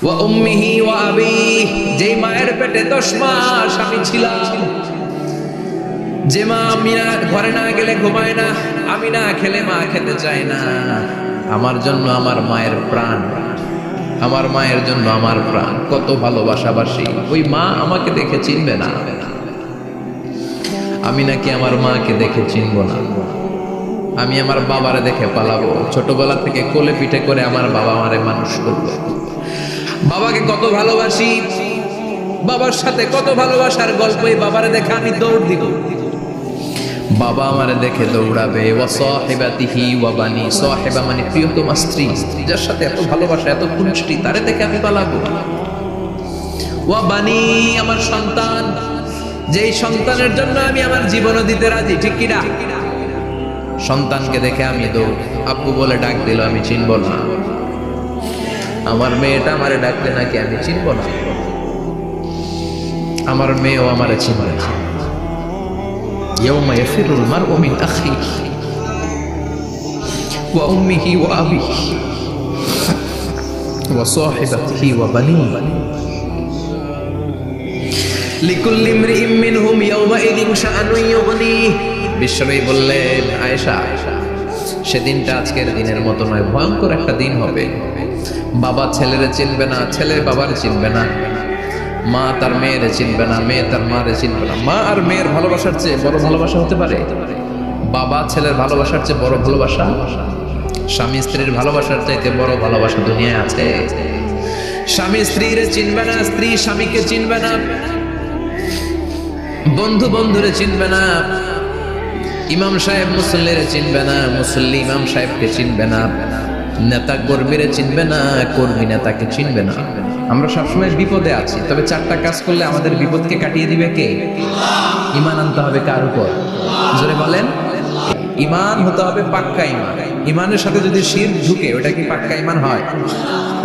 ওয়া উম্মিহি ওয়া আবিহি, যে মায়ের পেটে 10 মাস আমি ছিলাম, যে মা আমি ঘরে না গেলে ঘুমায় না, আমি না খেলে মা খেতে চায় না, আমার জন্য আমার মায়ের প্রাণ, আমার মায়ের জন্য আমার প্রাণ, কত ভালোবাসাবাসী। ওই মা আমাকে দেখে চিনবে না, আমি নাকি আমার মাকে দেখে চিনব না। আমি আমার বাবারে দেখে পালাবো। ছোটবেলা থেকে কোলে পিঠে করে আমার বাবা আমারে মানুষ করলো। বাবাকে কত ভালোবাসি, বাবার সাথে কত ভালোবাসার গল্প, এই বাবারে দেখে আমি দৌড় দিব, বাবা আমারে দেখে দৌড়াবে। ওয়া সাহিবাতিহি ওয়া বানি, সাহিবা মানে প্রিয়তমা স্ত্রী, যার সাথে এত ভালোবাসা এত খুনষ্টি, তারে দেখে আমি পালাবো। ওয়া বানি, আমার সন্তান, যেই সন্তানের জন্য আমি আমার জীবনও দিতে রাজি, ঠিক কিনা? সন্তানকে দেখে আমি দৌড়, আব্বু বলে ডাক দিল আমি চিনব না, আমার মেয়েটা আমারে ডাকলে নাকি আমি চিনব না, আমার মেয়েও আমারে চিনবে না। ইয়াউমা ইয়াফিরুল মারউ মিন আখিহি ওয়া উম্মিহি ওয়া আবিহি ওয়া সাহিবাতিহি ওয়া বানিহি লিকুল্লি ইমরিইন মিনহুম ইয়াউমাইযিন শাআনুন ইউগনিহি। বিশ্বনবী বললেন, আয়েশা, সেদিনটা আজকের দিনের মতো নয়, ভয়ঙ্কর একটা দিন হবে। বাবা ছেলেরে চিনবে না, ছেলে বাবারে চিনবে না, মা তার মেয়েরে চিনবে না, মেয়ে তার মারে চিনবে না। মা আর মেয়ের ভালোবাসার চেয়ে বড় ভালোবাসা হতে পারে? বাবা ছেলের ভালোবাসার চেয়ে বড় ভালোবাসা? স্বামী স্ত্রীর ভালোবাসার চাইতে বড় ভালোবাসা দুনিয়ায় আছে? স্বামী স্ত্রীরে চিনবে না, স্ত্রী স্বামীকে চিনবে না, বন্ধু বন্ধুরে চিনবে না, ইমাম সাহেব মুসল্লিরে চিনবে না, মুসল্লি ইমাম সাহেবকে চিনবে না, নেতা কর্মীরে চিনবে না, কর্মী নেতাকে চিনবে না। আমরা সবসময় বিপদে আছি, তবে 4টা কাজ করলে আমাদের বিপদকে কাটিয়ে দিবে কে? ঈমান আনতে হবে কার উপর? জোরে বলেন। ঈমান হতে হবে পাক্কা ঈমান। ঈমানের সাথে যদি শিরক ঢুকে, ওটা কি পাক্কা ঈমান হয়?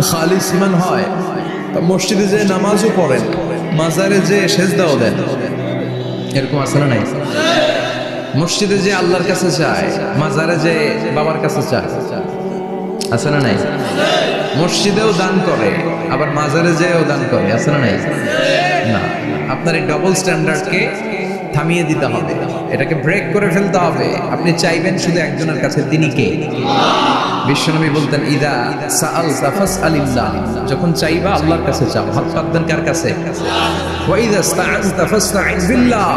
খালিস ঈমান হয়? মসজিদে যে নামাজও পড়েন, মাজারে যে সেজদাও দেন, এরকম আছে না নাই? মসজিদে যে আল্লাহর কাছে চায়, মাজারে যে বাবার কাছে চায়, আছে না নাই? মসজিদেও দান করে, আবার মাজারে যেও দান করে, আছে না নাই? না, আপনার এই ডবল স্ট্যান্ডার্ডকে থামিয়ে দিতে হবে, এটাকে ব্রেক করে ফেলতে হবে। আপনি চাইবেন শুধু একজনের কাছে, তিনি কে? বিশ্বনবী বলতেন, ইদা সাআলতা ফাসআলিল্লাহ, যখন চাইবা আল্লাহর কাছে চাও। হাত পাতবেন কার কাছে? ওয়া ইদা ইসতাআনতা ফাসতাঈন বিল্লাহ,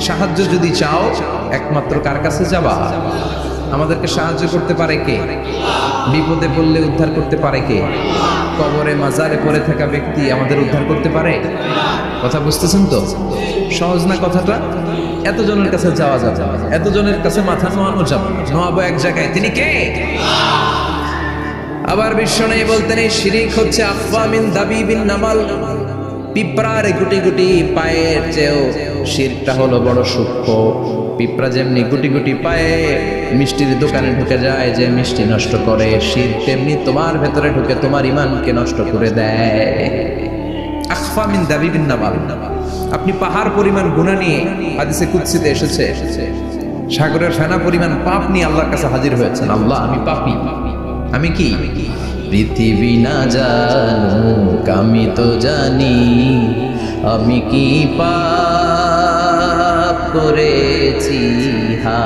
সাহায্য যদি চাও একমাত্র কার কাছে যাবা? আমাদেরকে সাহায্য করতে পারে কে? বিপদে পড়লে উদ্ধার করতে পারে কে? কবরে মাজারে পড়ে থাকা ব্যক্তি আমাদের উদ্ধার করতে পারে? কথা বুঝতেছেন তো? সহজ না কথাটা? এতজনের কাছে যাওয়া যাবে, এতজনের কাছে মাথা নোয়ানো যাবে, নোয়াবো এক জায়গায়, তিনি কে? আবার বিশ্বনবী বলতেন, এই শিরিক হচ্ছে আফওয়া মিন দাবিবিন নামাল, পিঁপড়ার গুটি গুটি পায়ের চেয়েও শিরকটা হলো বড় সূক্ষ্ম। পিঁপড়া যেমনি গুটি গুটি পায়ে মিষ্টির দোকানে ঢুকে যায়, যে মিষ্টি নষ্ট করে, শিরক তেমনি তোমার ভেতরে ঢুকে তোমার ঈমানকে নষ্ট করে দেয়। আখফা মিন দাবিবিন নামাল। আপনি পাহাড় পরিমাণ গুনাহ নিয়ে, হাদিসে কুদসিতে এসেছে, সাগরের ফেনা পরিমাণ পাপ নিয়ে আল্লাহর কাছে হাজির হয়েছেন। আল্লাহ, আমি পাপী, আমি কি? পৃথিবী না জানুক আমি তো জানি, আমি কি পাপ করেছি। হা,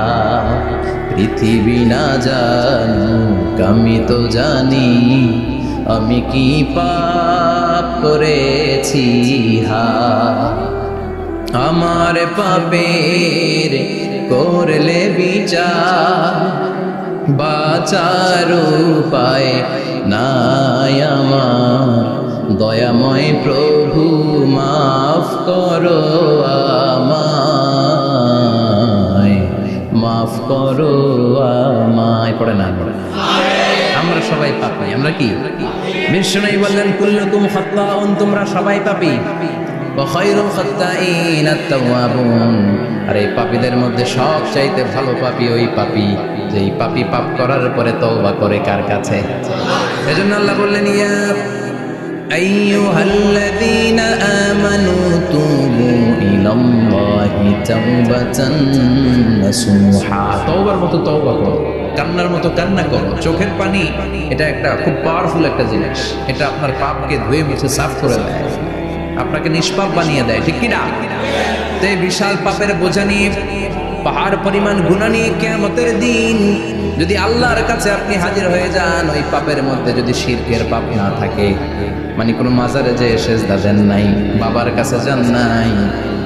পৃথিবী না জানুক আমি তো জানি, আমি কি পাপ করেছি। হা, আমার পাপের করলে বিচার, বাঁচার উপায় নাই আমার, দয়াময় প্রভু মাফ করো আমায়, মাফ করো আমায়। পড়ে না? আমরা সবাই পাপী। আমরা কি? বিশ্বনবী বললেন, কুল্লুকুম খাত্তাউন, তোমরা সবাই পাপী, ওয়া খায়রুল খাত্তাইন আত-তাওয়াবুন, আর এই পাপীদের মধ্যে সবচাইতে ভালো পাপী ওই পাপী যেই পাপী পাপ করার পরে তওবা করে কার কাছে? এজন্য আল্লাহ বললেন, ইয়া আইয়ুহাল্লাযীনা আমানু তুবু ইলাল্লাহি তাওবাতান নাসুহা, তওবার মতো তওবা করো। কান্নার মতো কান্না করো। চোখের পানি এটা একটা খুব পাওয়ারফুল একটা জিনিস, এটা আপনার পাপকে ধুয়ে মুছে সাফ করে দেয়, আপনাকে নিষ্পাপ বানিয়ে দেয়, ঠিক কিনা? তো এই বিশাল পাপের বোঝা নিয়ে, পাহাড় পরিমাণ গুনাহ নিয়ে কিয়ামতের দিন যদি আল্লাহর কাছে আপনি হাজির হয়ে যান, ওই পাপের মধ্যে যদি শিরকের পাপ না থাকে, মানে কোনো মাজারে যে সেজদা দেন নাই, বাবার কাছে যান নাই,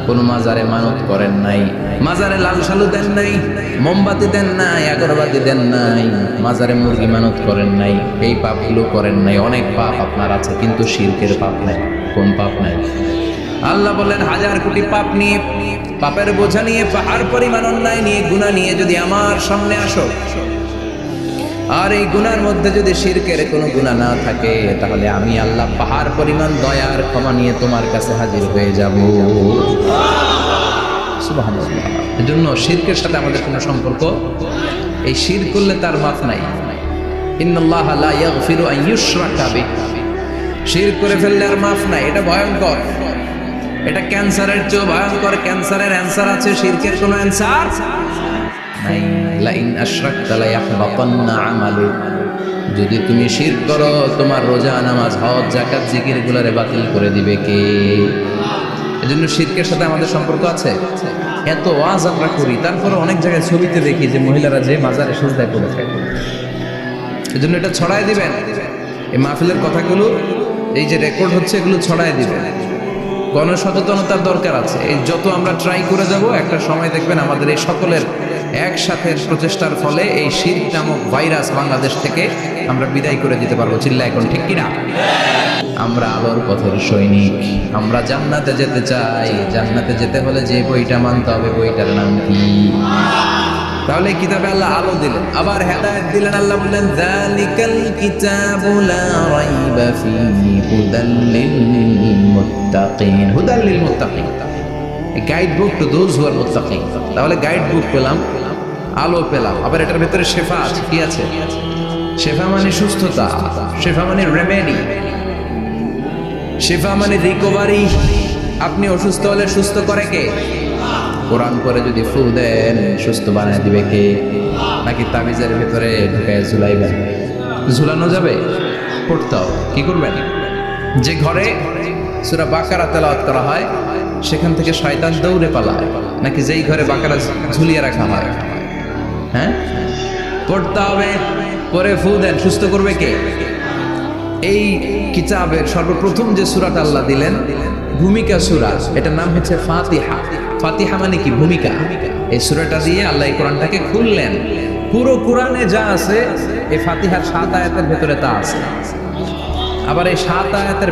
কোনো মাজারে মানত করেন নাই, মাজারে লাল সালু দেন নাই, মোমবাতি দেন নাই, আগরবাতি দেন নাই, মাজারে মুরগি মানত করেন নাই, এই পাপগুলো করেন নাই। অনেক পাপ আপনার আছে, কিন্তু শিরকের পাপ নাই। কোন পাপ নাই? আল্লাহ বলেন, হাজার কোটি পাপ নিয়ে, পাপের বোঝা নিয়ে, পাহাড় পরিমাণ অন্যায় নিয়ে, গুনাহ নিয়ে যদি আমার সামনে আসো, আর এই গুনার মধ্যে যদি শিরকের কোনো গুনাহ না থাকে, তাহলে আমি আল্লাহ পাহাড় পরিমাণ দয়ার ক্ষমা নিয়ে তোমার কাছে হাজির হয়ে যাব। সুবহানাল্লাহ। এজন্য শিরকের সাথে আমাদের কোনো সম্পর্ক, এই শিরক করলে তার মাফ নাই। ইন্নাল্লাহা লা ইয়াগফিরু আন ইউশরাকা বিহি, শিরক করে ফেললে আর মাফ নাই। এটা ভয়ঙ্কর, এটা ক্যান্সারের চেয়ে ভয়ঙ্কর। ক্যান্সারের অ্যান্সার আছে, শিরকের কোনো অ্যান্সার নাই। লাইন আশরাকতা লায়াহবাতান্না আমালুক, যদি তুমি শিরক করো, তোমার রোজা, নামাজ, হজ, যাকাত, জিকির গুলারে বাতিল করে দিবে কে? এজন্য শিরকের সাথে আমাদের সম্পর্ক আছে। এত ওয়াজ আমরা করি, তারপরে অনেক জায়গায় ছবিতে দেখি যে মহিলারা যে মাজারে সিজদা করে থাকে। এজন্য এটা ছড়ায় দিবেন, এই মাহফিলের কথাগুলো, এই যে রেকর্ড হচ্ছে, এগুলো ছড়ায় দিবেন। গণসচেতনতার দরকার আছে। এই যত আমরা ট্রাই করে যাব, একটা সময় দেখবেন আমাদের এই সকলের একসাথে প্রচেষ্টার ফলে এই শিরক নামক ভাইরাস বাংলাদেশ থেকে আমরা বিদায় করে দিতে পারবো। চিল্লা এখন, ঠিক কিনা? আমরা আলোর পথের সৈনিক, আমরা জান্নাতে যেতে চাই। জান্নাতে যেতে হলে যে বইটা মানতে হবে, বইটার নাম কি? তাহলে কিতাবে আল্লাহ আলো দিলেন, আবার হেদায়েত দিলেন। আল্লাহ বললেন, যালিকাল কিতাবু লা রাইবা ফীহি হুদাল লিল মুত্তাকিন। হুদাল লিল মুত্তাকিন, a guide book to those who are মুত্তাকিন। তাহলে গাইড বুক পেলাম, আলো পেলাম, আবার এটার ভিতরে শেফা আছে। কি আছে? শেফা মানে সুস্থতা, শেফা মানে রেমেডি, শেফা মানে রিকভারি। আপনি অসুস্থ হলে সুস্থ করে কে? কোরআন করে যদি ফু দেন, সুস্থ বানায় দিবে কে? নাকি তাবিজের ভিতরে ঢুকায় ঝুলাইবেন? ঝুলানো যাবে? পড়তে হবে। কি করবেন? যে ঘরে সূরা বাকারা তেলাওয়াত করা হয়, সেখান থেকে শয়তান দৌড়ে পালায়, নাকি যেই ঘরে বাকারা ঝুলিয়ে রাখা হয়? হ্যাঁ, পড়তে হবে। পরে ফু দেন, সুস্থ করবে কে? এই কিতাবের সর্বপ্রথম যে সূরাটা আল্লাহ দিলেন, ভূমিকা সূরা, এটার নাম হচ্ছে ফাতিহা। ফাতিহা মানে কি? ভূমিকা। এই সূরাটা দিয়ে আল্লাহ এই কোরআনটাকে খুললেন। পুরো কোরআনে যা আছে, এই ফাতিহার 7 আয়াতের ভেতরে তা আছে। আবার এই 7 আয়াতের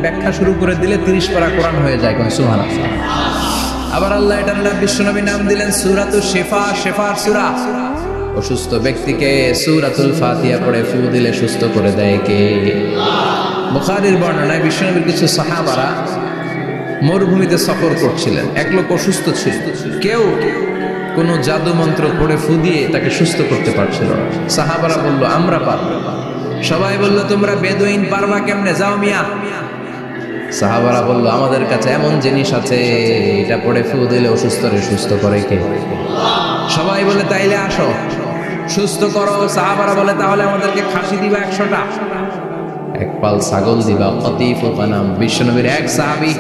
ব্যাখ্যা শুরু করে দিলে 30 পারা কোরআন হয়ে যায়। কোন সুবহানাল্লাহ। আবার আল্লাহ এটার নাম, বিশ্বনবী নাম দিলেন সূরাতুশ শিফা, শিফার সূরা। অসুস্থ ব্যক্তিকে সূরাতুল ফাতিহা পড়ে ফু দিলে সুস্থ করে দেয় কে? বুখারীর বর্ণনায় বিশ্বনবীর কিছু সাহাবারা মরুভূমিতে সফর করছিলেন। এক লোক অসুস্থ ছিল, কেউ কোনো জাদু মন্ত্র পড়ে ফু দিয়ে তাকে সুস্থ করতে পারছিল না। সাহাবারা বলল, আমরা পারবো। সবাই বলল, তোমরা বেদুইন, পারবা কেমনে? যাও মিয়া। সাহাবারা বলল, আমাদের কাছে এমন জিনিস আছে, এটা পড়ে ফু দিলে অসুস্থরে সুস্থ করে কে? সবাই বলে, তাইলে আসো, সুস্থ করো। সাহাবারা বলে, তাহলে আমাদেরকে খাসি দিবা 100টা, এক পাল ছাগল দিবা। কতিফ বানাম বিশ্বনবীর এক সাহাবী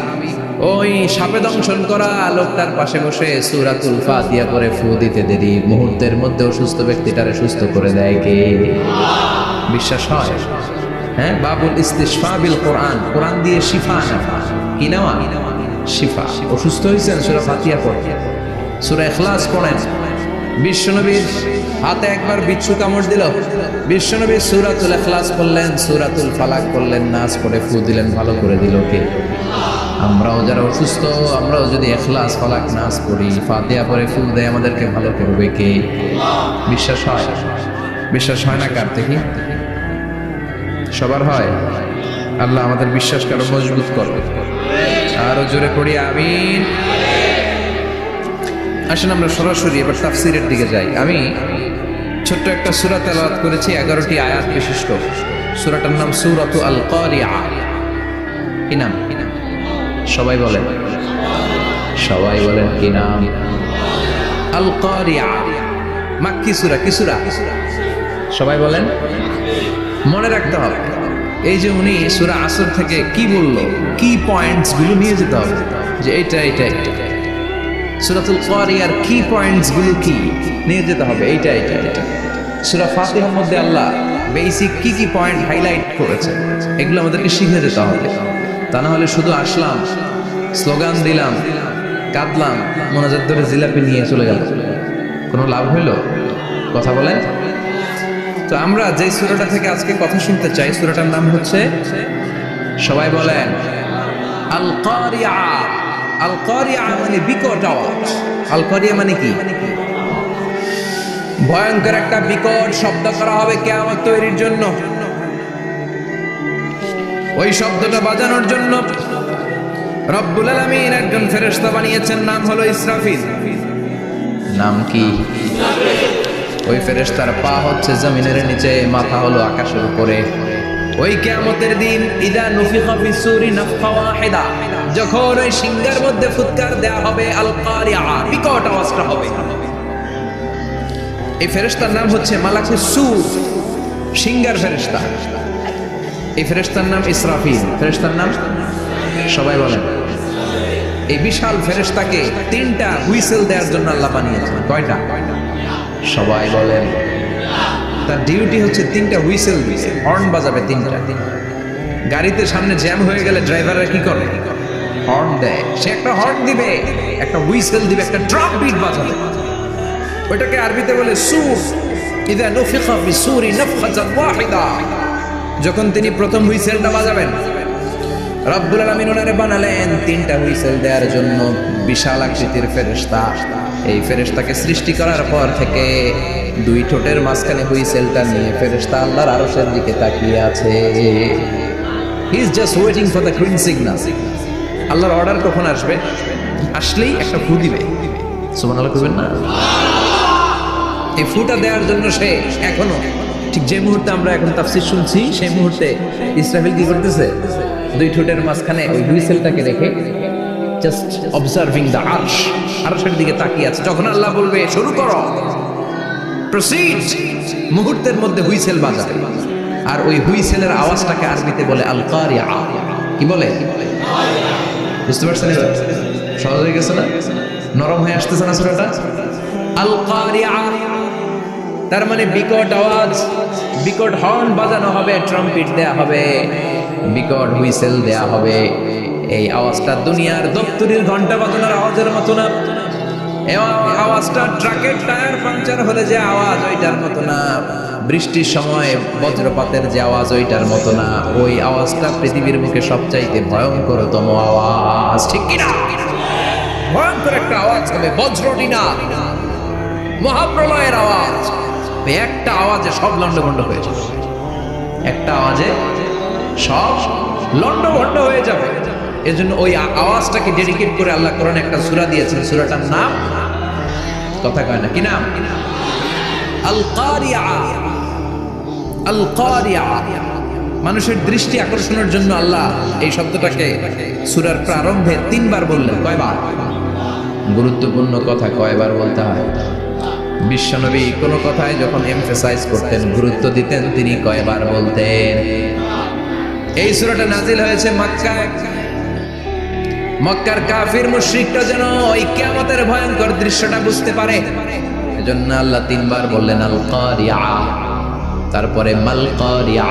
ওই সাপে দংশন করা লোকটার পাশে বসে সূরাতুল ফাতিহা করে ফু দিতে দেরি মুহূর্তের মধ্যে অসুস্থ ব্যক্তিটারে সুস্থ করে দেয় কে? বিশ্বাস হয়? হ্যাঁ, বাবুল ইস্তিশফা বিল কোরআন, কোরআন দিয়ে শিফা নেওয়া। কি নেওয়া? শিফা। অসুস্থ হয়েছেন, সূরা ফাতিহা পড়েন, সূরা ইখলাস পড়েন। বিশ্বনবীর হাতে একবার বিচ্ছু কামড় দিল, বিশ্বনবী সূরাতুল ইখলাস পড়লেন, সূরাতুল ফালাক পড়লেন, নাস পড়ে ফু দিলেন, ভালো করে দিল কে? আমরাও যারা অসুস্থ, আমরাও যদি ইখলাস, ফালাক, নাস পড়ি, ফাতিহা পড়ে ফু দেয়, আমাদেরকে ভালো করবে কে? বিশ্বাস হয়? বিশ্বাস হয় না কার থেকে? সবার হয়? আল্লাহ আমাদের বিশ্বাসকে আরো মজবুত করবে। আরো জোরে পড়ি আমিন। আসেন আমরা সরাসরি এবার তাফসীরের দিকে যাই। আমি ছোট্ট একটা সূরা তেলাওয়াত করেছি, 11টি আয়াত বিশিষ্ট। সূরাটার নাম সূরাতু আল কারিআ। কি নাম? সবাই বলেন, সবাই বলেন কি নাম? আল কারিআ। মাক্কি সূরা। কি সূরা? সবাই বলেন, মনে রাখতে হবে। এই যে উনি সূরা আসর থেকে কি বললো, কি পয়েন্টস গুলো নিয়ে যেতে হবে, যে এটা এটা এটা। সূরাতুল কারিয়ার কি পয়েন্টস গুলো কি নিয়ে যেতে হবে, এইটা এটা এটা। সূরা ফাতিহার মধ্যে আল্লাহ বেসিক কি কি পয়েন্ট হাইলাইট করেছে, এগুলো আমাদেরকে শিখে যেতে হবে। তা না হলে শুধু আসলাম, স্লোগান দিলাম, কাঁদলাম, মোনাজাত ধরে জিলাপি নিয়ে চলে গেল, কোনো লাভ হইল? কথা বলেন। তো আমরা যে সূরাটা থেকে আজকে কথা শুনতে চাই, সূরাটার নাম হচ্ছে, সবাই বলেন, আল কারিয়া। আল কারিয়া মানে বিকট আওয়াজ। আল কারিয়া মানে কি? ভয়ঙ্কর একটা বিকট শব্দ করা হবে কিয়ামত তৈরির জন্য। ওই শব্দটা বাজানোর জন্য রব্বুল আলামিন একজন ফেরেশতা বানিয়েছেন, নাম হলো ইসরাফিল। নাম কি? ওই ফেরেশতার পা হচ্ছে জমিনের নিচে, মাথা হলো আকাশের উপরে। ওই কিয়ামতের দিন ইদা নুফিখা ফিস-সূরি নাফখা ওয়াহিদা, যখন ওই সিংহার মধ্যে ফুৎকার দেয়া হবে, আল কারিয়া, বিকট আওয়াজটা হবে। এই ফেরেশতার নাম হচ্ছে মালাকুস সূর, সিংহার ফেরেশতা। এই ফেরেশতার নাম ইসরাফিল। ফেরেশতার নাম, সবাই বলেন। এই বিশাল ফেরেশতাকে 3টা হুইসেল দেওয়ার জন্য আল্লাহ বানিয়েছেন। কয়টা? সবাই বলেন। তার ডিউটি হচ্ছে 3টা হুইসেল দিবে, হর্ন বাজাবে 3টা। গাড়িতে সামনে জ্যাম হয়ে গেলে ড্রাইভাররা কি করে? হর্ন দেয়। সে একটা হর্ন দিবে, একটা হুইসেল দিবে, একটা ড্রাম বিট বাজাবে। ওটাকে আরবিতে বলে সূর। ইদা নুফিখা ফিস-সূরি নাফখাতান ওয়াহিদা, যখন তিনি প্রথম হুইসেলটা বাজাবেন, রব্বুল আলামিন ওনারে বানালেন 3টা হুইসেল দেওয়ার জন্য, বিশাল আকৃতির ফেরেশতা। এই ফেরেশতাকে সৃষ্টি করার পর থেকে 2 ঠোঁটের মাঝখানে হুইসেলটা নিয়ে ফেরেশতা আল্লাহর আরশের দিকে তাকিয়ে আছে। He is just waiting for the green signal. আল্লাহর অর্ডার কখন আসবে? আসলেই একটা ফু দিবে। সুবহানাল্লাহ কইবেন না? এই ফুটা দেওয়ার জন্য সে এখনো, ঠিক যে মুহূর্তে আমরা এখন তাফসীর শুনছি, সেই মুহূর্তে ইসরাফিল কি করতেছে? 2 ঠোঁটের মাঝখানে ওই হুইসেলটাকে রেখে জাস্ট অবজার্ভিং দ্য আরশ, আরশের দিকে তাকিয়ে আছে। যখন আল্লাহ বলবে শুরু করো, প্রসিড, মুহূর্তের মধ্যে হুইসেল বাজাবে। আর ওই হুইসেলের আওয়াজটাকে আরবিতে বলে আল কারিয়া। কি বলে? বুঝতে পারছেন? এবার সহজ হয়ে গেছে না? নরম হয়ে আসতেছে না সূরাটা? আল কারিয়া তার মানে বিকট আওয়াজ, বিকট হর্ন বাজানো হবে, ট্রাম্পিট দেয়া হবে, বিকট হুইসেল দেয়া হবে। এই আওয়াজটা দুনিয়ার দপ্তরির ঘন্টা বাজানোর আওয়াজের মতো না। এই আওয়াজটা ট্রাকের টায়ার পাংচার হলে যে আওয়াজ, ওইটার মতো না। বৃষ্টির সময় বজ্রপাতের যে আওয়াজ, ওইটার মতো না। ওই আওয়াজটা পৃথিবীর মুখে সবচাইতে ভয়ঙ্করতম আওয়াজ, ঠিক কিনা? ভয়ঙ্কর একটা আওয়াজ হবে, বজ্রটিনা, মহাপ্রলয়ের আওয়াজ। একটা আওয়াজে সব লন্ডভন্ড হয়ে যাবে, একটা আওয়াজে সব লন্ডভন্ড হয়ে যাবে। এজন্য ওই আওয়াজটাকে ডেডিকেট করে আল্লাহ কোরআনে একটা সূরা দিয়েছেন। সূরাটার নাম, কথা কয় না, কি নাম? আল কারিয়া। আল কারিয়া, মানুষের দৃষ্টি আকর্ষণের জন্য আল্লাহ এই শব্দটাকে সূরার প্রারম্ভে 3 বার বললেন। কয়বার? গুরুত্বপূর্ণ কথা কয়বার বলতে হয়? বিশ্বনবী কোনো কথায় যখন এমফাসাইজ করতেন, গুরুত্ব দিতেন, তিনি কয়বার বলতেন? এই সূরাটা নাজিল হয়েছে মক্কায়। মক্কার কাফির মুশরিকরা যেন ওই কিয়ামতের ভয়ঙ্কর দৃশ্যটা বুঝতে পারে, এজন্য আল্লাহ 3 বার বললেন আল কারিয়া, তারপরে মাল কারিয়া,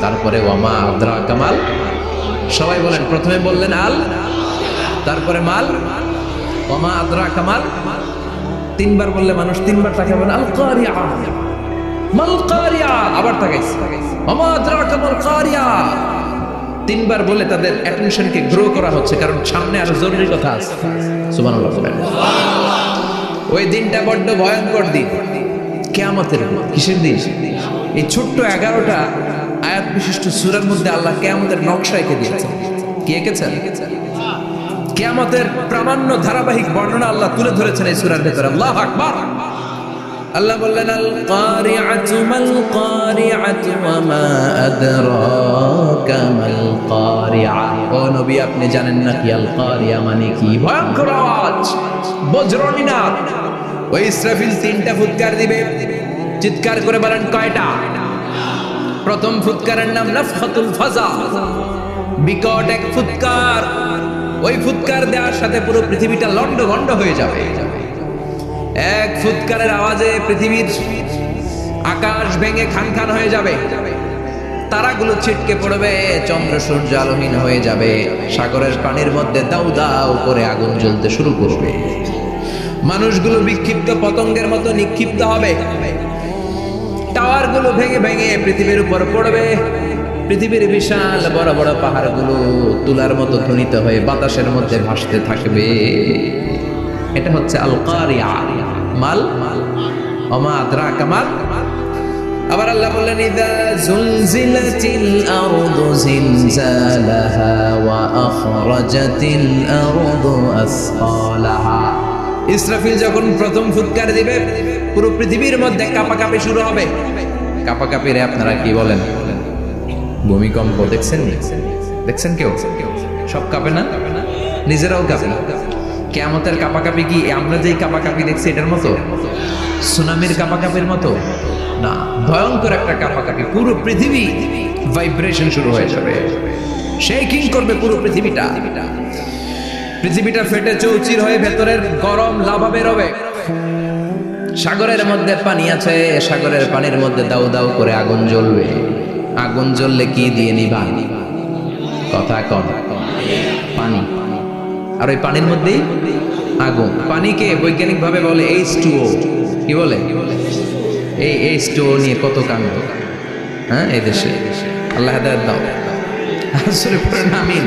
তারপরে ওয়ামা আদরাকা মাল। সবাই বলেন, প্রথমে বললেন আল, তারপরে মাল, ওয়ামা আদরাকা মাল। 3 বার বললে মানুষ 3 বার তাকে বলে আল কারিয়া, মাল কারিয়া, আবার তাকাইছে, ওয়ামা আদরাকা মাল কারিয়া। 3 বার বলে তাদের অ্যাটেনশনকে গ্রো করা হচ্ছে, কারণ সামনে আরো জরুরি কথা আছে। সুবহানাল্লাহ বলেন। ওই দিনটা বড্ড ভয়ঙ্কর দিন, কিয়ামতের দিন। কিসের দিন? এই ছোট্ট 11টা আয়াত বিশিষ্ট সূরার মধ্যে আল্লাহ কিয়ামতের নকশা এঁকে দিয়েছেন। কি এঁকেছেন? কিয়ামতের প্রামাণ্য ধারাবাহিক বর্ণনা আল্লাহ তুলে ধরেছেন এই সূরার ভেতরে। আল্লাহু আকবার। আল্লাহ বললেন আল কারিআতু মাল কারিআতু ওয়া মা আদরাকা মাল কারিআ। ও নবী, আপনি জানেন না কি আল কারিয়া মানে কি? ভয়ঙ্কর আওয়াজ, বজ্রনিনাদ। ওই ইসরাফিল 3টা ফুৎকার দিবে, চিৎকার করে বলেন কয়টা? প্রথম ফুৎকারের নাম নাফখাতুল ফাজা, বিকট এক ফুৎকার। ওই ফুৎকার দেওয়ার সাথে পুরো পৃথিবীটা লন্ডভন্ড হয়ে যাবে। এক ফুৎকারের আওয়াজে পৃথিবীর আকাশ ভেঙে খান খান হয়ে যাবে, তারাগুলো ছিটকে পড়বে, চন্দ্র সূর্য আলোহীন হয়ে যাবে, সাগরের পানির মধ্যে দাউ দাউ করে আগুন জ্বলতে শুরু করবে, মানুষগুলো বিক্ষিপ্ত পতঙ্গের মতো নিক্ষিপ্ত হবে, টাওয়ারগুলো ভেঙে ভেঙে পৃথিবীর উপর পড়বে, পৃথিবীর বিশাল বড় বড় পাহাড়গুলো তুলার মতো ধ্বনিত হয়ে বাতাসের মধ্যে ভাসতে থাকবে। এটা হচ্ছে আল কারিয়া। মাল ওমা আদরাকা মাল। আবার আল্লাহ বললেন ইযা যুলজিলাতিল আরদু জিলজালাহা ওয়া আখরাজাতিল আরদু আসকালাহা। ইসরাফিল যখন প্রথম ফুৎকার দিবে পুরো পৃথিবীর মধ্যে কাঁপাকাঁপি শুরু হবে। কাঁপাকাঁপিরে আপনারা কি বলেন? ভূমিকম্প দেখছেন? দেখছেন কেউ? সব কাঁপে না? নিজেরাও কাঁপে। কিয়ামতের কাঁপাকাঁপি কি আমরা যেই কাঁপাকাঁপি দেখছি এটার মতো? সুনামির কাঁপাকাঁপির মতো না, ভয়ঙ্কর একটা কাঁপাকাঁপি। পুরো পৃথিবী ভাইব্রেশন শুরু হয়ে যাবে, শেকিং করবে পুরো পৃথিবীটা। পৃথিবীটা ফেটে চৌচির হয়ে ভেতরের গরম লাভা বেরোবে। সাগরের মধ্যে পানি আছে, সাগরের পানির মধ্যে দাউ দাউ করে আগুন জ্বলবে। আগুন জ্বললে কি দিয়ে নিভা? কথা কম, পানি। আর ওই পানির মধ্যেই আগুন। পানিকে বৈজ্ঞানিক ভাবে বলে H2O। কি বলে? এই H2O নিয়ে কত কাণ্ড, হ্যাঁ, এই দেশে। আল্লাহ হেদায়েত দাও। আসলে পড়েন আমিন।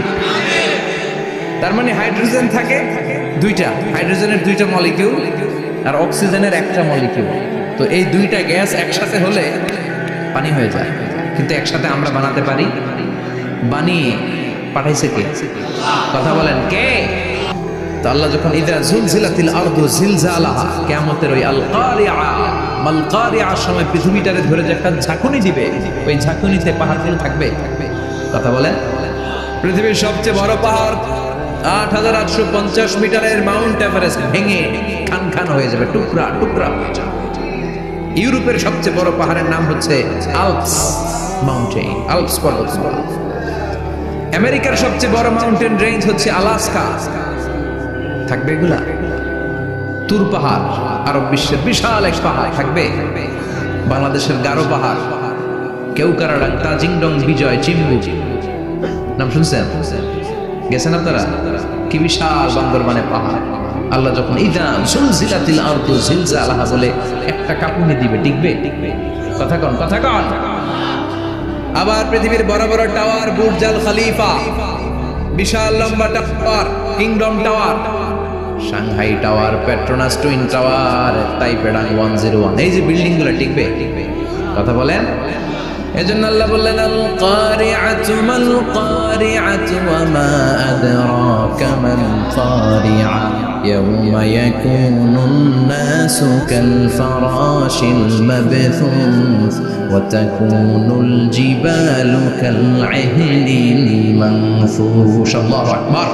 তার মানে হাইড্রোজেন থাকে দুইটা, হাইড্রোজেনের দুইটা মলিকিউল আর অক্সিজেনের একটা মলিকিউল। তো এই দুইটা গ্যাস একসাথে হলে পানি হয়ে যায়। কিন্তু একসাথে আমরা বানাতে পারি? বানিয়ে পাঠাইছে কে? কথা বলেন কে? তো আল্লাহ যখন ইযা যুলজিলাতিল আরদু জিলজালাহা, কিয়ামতের ওই আল কারিয়া মাল কারিয়ার সময় পৃথিবীটারে ধরে যে একটা ঝাঁকুনি দিবে, ওই ঝাঁকুনিতে পাহাড়গুলো থাকবে। কথা বলেন। পৃথিবীর সবচেয়ে বড় পাহাড় ৮৮৫০ মিটারের মাউন্ট এভারেস্ট ভেঙে খান খান হয়ে যাবে, টুকরা টুকরা হয়ে যাবে। ইউরোপের সবচেয়ে বড় পাহাড়ের নাম হচ্ছে আল্পস মাউন্টেন, আল্পস পর্বতমালা। আমেরিকার সবচেয়ে বড় মাউন্টেন রেঞ্জ হচ্ছে আলাস্কা। থাকবে এগুলা? তুর পাহাড় আরব বিশ্বের বিশাল এক পাহাড় থাকবে। বাংলাদেশের গারো পাহাড়, কেউকারাডাং, তাজিংডং, বিজয়, চিম্বু, নাম শুনছেন? গেছেন আপনারা? কি বিশাল বান্দরবানে পাহাড়। আল্লাহ যখন ইযা যুলজিলাতিল আরদু জিলজালাহা বলে একটা কাঁপুনি দিবে, টিকবে? কথা কন, কথা কন। আবার পৃথিবীর বড় বড় টাওয়ার, বুর্জ আল খলিফা, বিশাল লম্বা tower, kingdom tower, Shanghai tower, Petronas twin tower, তাইপেডাং 101, এই যে বিল্ডিং গুলো টিকবে? কথা বলেন। এজন্য আল্লাহ বললেন আল কারিআতু মাল কারিআতু ওয়া মা আদরাকা মাল কারিআ ইয়াওমা ইয়াকুনুন নাসু কাল ফারাশিল মাবথুস ওয়া তাকুনুল জিবালু কাল ইহনিল মানফুশ। আল্লাহু আকবার।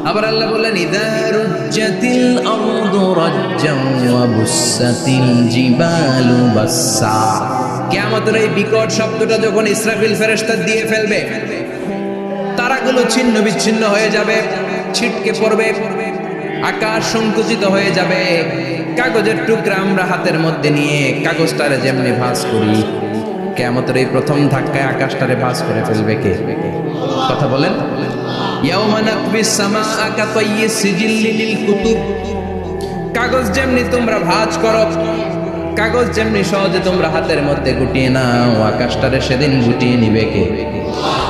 আবার আল্লাহ বললেন ইযা রুজ্জাতিল আরদু রাজ্জান ওয়া বুসাতিল জিবালু বাসসা। কিয়ামতের এই বিকট শব্দটা যখন ইসরাফিল ফেরেশতা দিয়ে ফেলবে, তারাগুলো ছিন্ন বিচ্ছিন্ন হয়ে যাবে, ছিটকে পড়বে, আকাশ সংকুচিত হয়ে যাবে। কাগজের টুকরা আমরা হাতের মধ্যে নিয়ে কাগজটারে যেমনি ভাঁজ করি, কিয়ামতের এই প্রথম ধাক্কায় আকাশটারে ভাঁজ করে ফেলবে কে? কথা বলেন। ইয়াওমা নাকবিস সামাআ কাতাইয়িস সিজিল্লি লিল কুতুব। কাগজ যেমনি তোমরা ভাঁজ করো, কাগজ যেমনি সহজে তোমরা হাতের মধ্যে গুটিয়ে নাও, আকাশটারে সেদিন গুটিয়ে নিবে কে?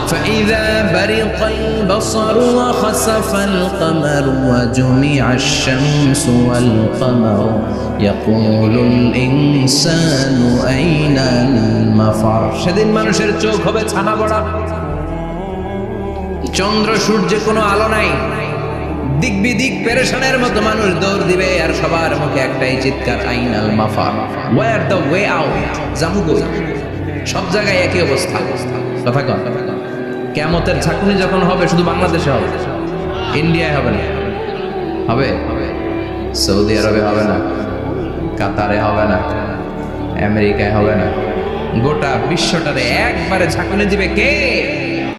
فإذا برق البصر وخسف القمر وجمع الشمس والقمر يقول الإنسان أين المفر। সেদিন মানুষের চোখ হবে ছানা বড়া, চন্দ্র সূর্যে কোনো আলো নাই, দিক বিদিক পেরেশানের মতো মানুষ দৌড় দিবে, আর সবার মুখে একটাই চিৎকার, আইনাল মাফার, ওয়্যার দ্য ওয়ে আউট, জামু কই? সব জায়গায় একই অবস্থা। কথা কন। কিয়ামতের ঝাঁকুনি যখন হবে শুধু বাংলাদেশে হবে, ইন্ডিয়ায় হবে না, হবে সৌদি আরবে হবে না, কাতারে হবে না, আমেরিকায় হবে না, গোটা বিশ্বটারে একবারে ঝাঁকুনি দিবে কে?